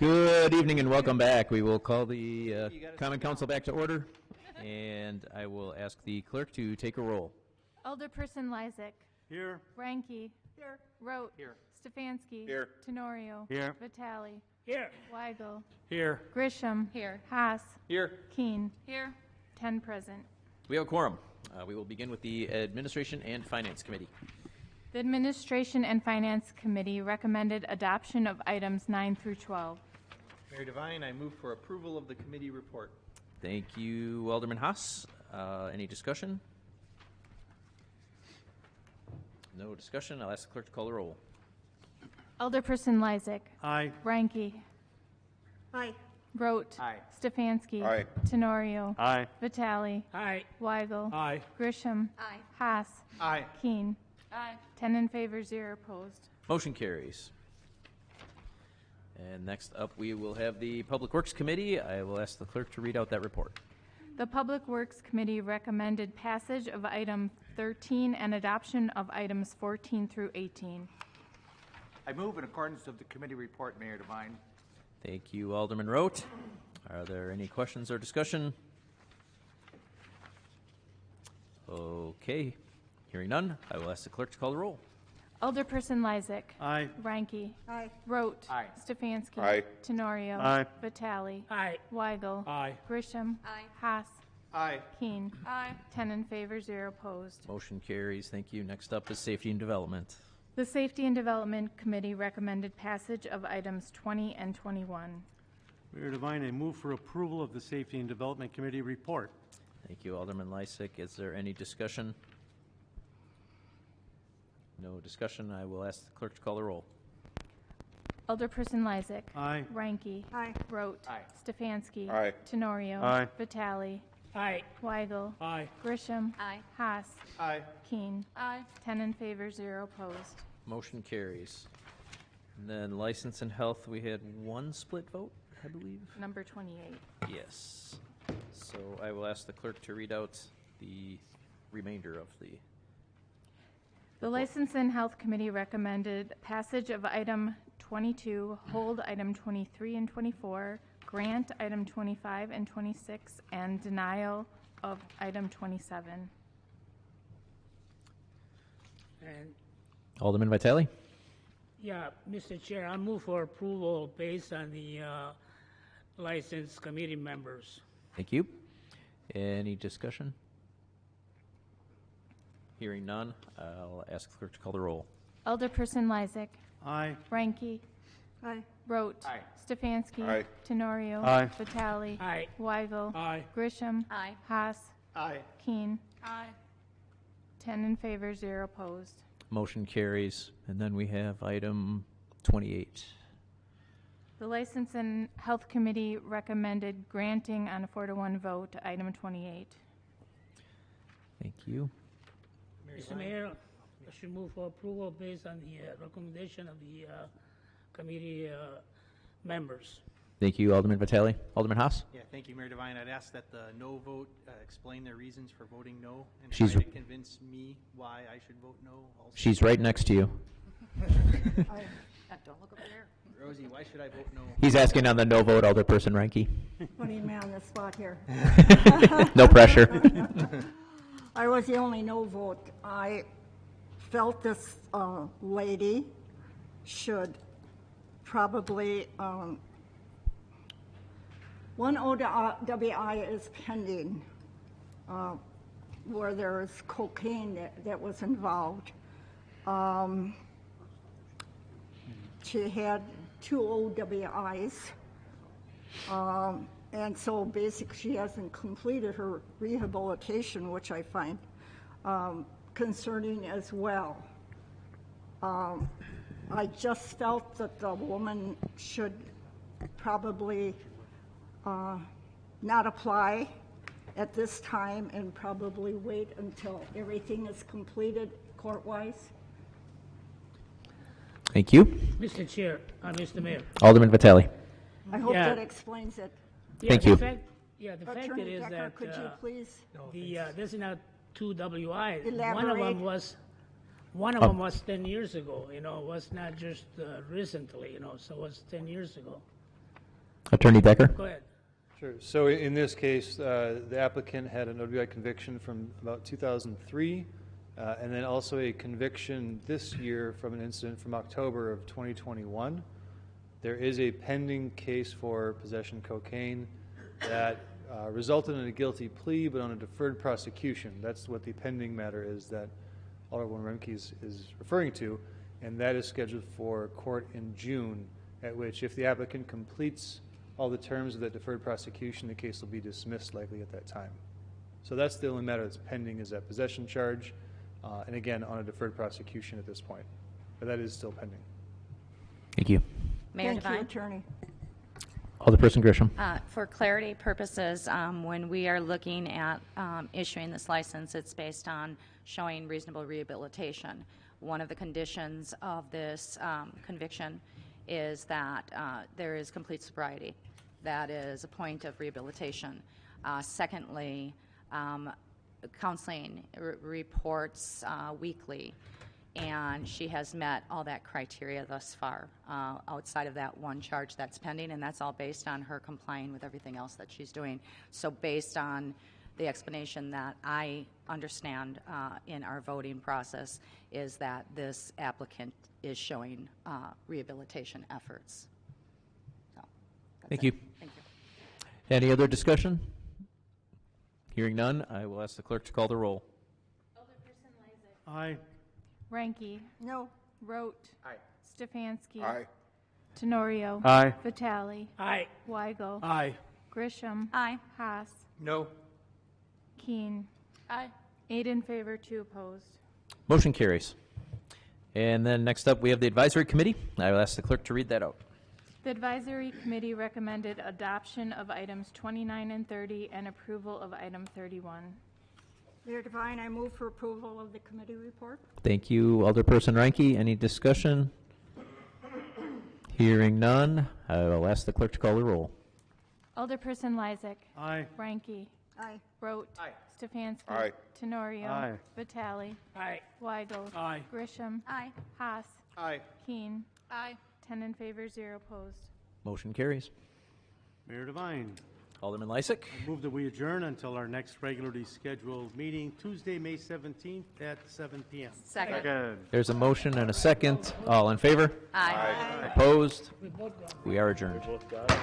Good evening and welcome back. We will call the Common Council back to order, and I will ask the clerk to take a roll. Alderperson Lysick. Here. Ranke. Here. Rote. Here. Stefanski. Here. Tenorio. Here. Vitale. Here. Weigel. Here. Grisham. Here. Haas. Here. Keen. Here. 10 present. We have a quorum. We will begin with the Administration and Finance Committee. The Administration and Finance Committee recommended adoption of items 9 through 12. Mayor Devine, I move for approval of the committee report. Thank you, Alderman Haas. Any discussion? No discussion. I'll ask the clerk to call the roll. Alderperson Lysick. Aye. Ranke. Aye. Rote. Aye. Stefanski. Aye. Tenorio. Aye. Vitale. Aye. Weigel. Aye. Grisham. Aye. Haas. Aye. Keen. Aye. 10 in favor, 0 opposed. Motion carries. And next up, we will have the Public Works Committee. I will ask the clerk to read out that report. The Public Works Committee recommended passage of item 13 and adoption of items 14 through 18. I move in accordance with the committee report, Mayor Devine. Thank you, Alderman Rote. Are there any questions or discussion? Okay. Hearing none, I will ask the clerk to call the roll. Alderperson Lysick. Aye. Ranke. Aye. Rote. Aye. Stefanski. Aye. Tenorio. Aye. Vitale. Aye. Weigel. Aye. Grisham. Aye. Haas. Aye. Keen. Aye. 10 in favor, 0 opposed. Motion carries. Thank you. Next up is Safety and Development. The Safety and Development Committee recommended passage of items 20 and 21. Mayor Devine, I move for approval of the Safety and Development Committee report. Thank you, Alderman Lysick. Is there any discussion? No discussion. I will ask the clerk to call the roll. Alderperson Lysick. Aye. Ranke. Aye. Rote. Aye. Stefanski. Aye. Tenorio. Aye. Vitale. Aye. Weigel. Aye. Grisham. Aye. Haas. Aye. Keen. Aye. 10 in favor, 0 opposed. Motion carries. And then License and Health, we had one split vote, I believe. Number 28. Yes. So I will ask the clerk to read out the remainder of the. The License and Health Committee recommended passage of item 22, hold item 23 and 24, grant item 25 and 26, and denial of item 27. And, Alderman Vitale? yeah, Mr. Chair, I move for approval based on the license committee members. Thank you. Any discussion? Hearing none, I'll ask the clerk to call the roll. Alderperson Lysick. Aye. Ranke. Aye. Rote. Aye. Stefanski. Aye. Tenorio. Aye. Vitale. Aye. Weigel. Aye. Grisham. Aye. Haas. Aye. Keen. Aye. 10 in favor, 0 opposed. Motion carries. And then we have item 28. The License and Health Committee recommended granting on a 4-to-1 vote item 28. Thank you. Mr. Mayor, I should move for approval based on the recommendation of the committee members. Thank you, Alderman Vitale. Alderman Haas? Yeah, thank you, Mayor Devine. I'd ask that the no vote explain their reasons for voting no and She's try to convince me why I should vote no also. She's right next to you. Don't look over there. Rosie, why should I vote no? He's asking on the no vote, Alderperson Ranke. Putting me on the spot here. No pressure. I was the only no vote. I felt this lady should probably, one OWI is pending where there's cocaine that was involved. She had 2 OWIs. And so basically she hasn't completed her rehabilitation, which I find concerning as well. I just felt that the woman should probably not apply at this time and probably wait until everything is completed court-wise. Thank you. Mr. Chair, Mr. Mayor. Alderman Vitale. I hope Yeah. that explains it. Yeah, Thank the you. fact- Yeah, the fact it Attorney is Decker, that could you please? there's not 2 WI. Elaborate. One of them was 10 years ago, it was not just recently, so it was 10 years ago. Attorney Decker? Go ahead. Sure. So in this case, the applicant had an OWI conviction from about 2003, and then also a conviction this year from an incident from October of 2021. There is a pending case for possession of cocaine that resulted in a guilty plea, but on a deferred prosecution. That's what the pending matter is that Alderwoman Remke is referring to, and that is scheduled for court in June, at which if the applicant completes all the terms of that deferred prosecution, the case will be dismissed likely at that time. So that's the only matter that's pending, is that possession charge, and again, on a deferred prosecution at this point. But that is still pending. Thank you. Mayor Thank you, Devine? Attorney. Alderperson Grisham? For clarity purposes, when we are looking at issuing this license, it's based on showing reasonable rehabilitation. One of the conditions of this conviction is that there is complete sobriety. That is a point of rehabilitation. Secondly, counseling reports weekly, and she has met all that criteria thus far, outside of that one charge that's pending, and that's all based on her complying with everything else that she's doing. So based on the explanation that I understand in our voting process is that this applicant is showing rehabilitation efforts. So, Thank it. you. Thank you. Any other discussion? Hearing none, I will ask the clerk to call the roll. Alderperson Lysick. Aye. Ranky. No. Rote. Aye. Stefanski. Aye. Tenorio. Aye. Vitale. Aye. Weigel. Aye. Grisham. Aye. Haas. No. Keen. Aye. 8 in favor, 2 opposed. Motion carries. And then next up, we have the advisory committee. I will ask the clerk to read that out. The advisory committee recommended adoption of items 29 and 30 and approval of item 31. Mayor Devine, I move for approval of the committee report. Thank you, Alderperson Reinke. Any discussion? Hearing none, I will ask the clerk to call the roll. Alderperson Lysick. Aye. Ranky. Aye. Rote. Aye. Stefanski. Aye. Tenorio. Aye. Vitale. Aye. Weigel. Aye. Grisham. Aye. Haas. Aye. Keen. Aye. 10 in favor, 0 opposed. Motion carries. Mayor Devine, Alderman Lysick. move that we adjourn until our next regularly scheduled meeting, Tuesday, May 17th at 7 p.m. Second. There's a motion and a second. All in favor? Aye. Opposed? We both got We are adjourned. Both got it.